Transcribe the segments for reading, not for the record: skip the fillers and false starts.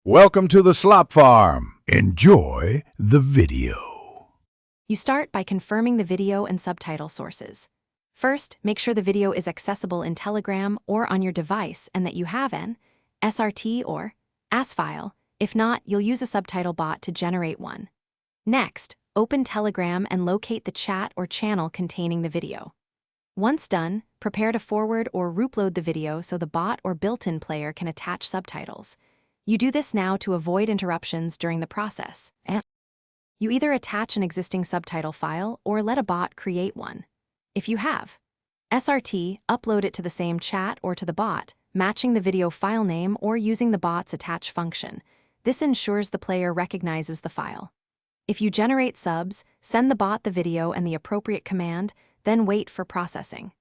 Welcome to the Slop Farm. Enjoy the video. You start by confirming the video and subtitle sources. First, make sure the video is accessible in Telegram or on your device and that you have an SRT or AS file. If not, you'll use a subtitle bot to generate one. Next, open Telegram and locate the chat or channel containing the video. Once done, prepare to forward or upload the video so the bot or built-in player can attach subtitles. You do this now to avoid interruptions during the process. You either attach an existing subtitle file or let a bot create one. If you have SRT, upload it to the same chat or to the bot, matching the video file name or using the bot's attach function. This ensures the player recognizes the file. If you generate subs, send the bot the video and the appropriate command, then wait for processing.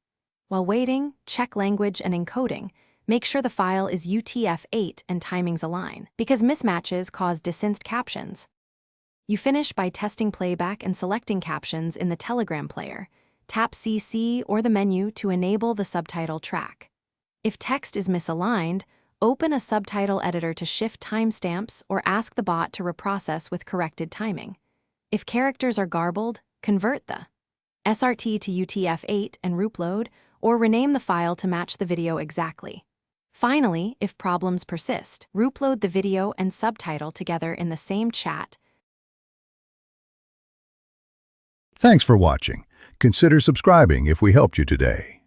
While waiting, check language and encoding. Make sure the file is UTF-8 and timings align, because mismatches cause distinct captions. You finish by testing playback and selecting captions in the Telegram player. Tap CC or the menu to enable the subtitle track. If text is misaligned, open a subtitle editor to shift timestamps or ask the bot to reprocess with corrected timing. If characters are garbled, convert the SRT to UTF-8 and upload, or rename the file to match the video exactly. Finally, if problems persist, upload the video and subtitle together in the same chat. Thanks for watching. Consider subscribing if we helped you today.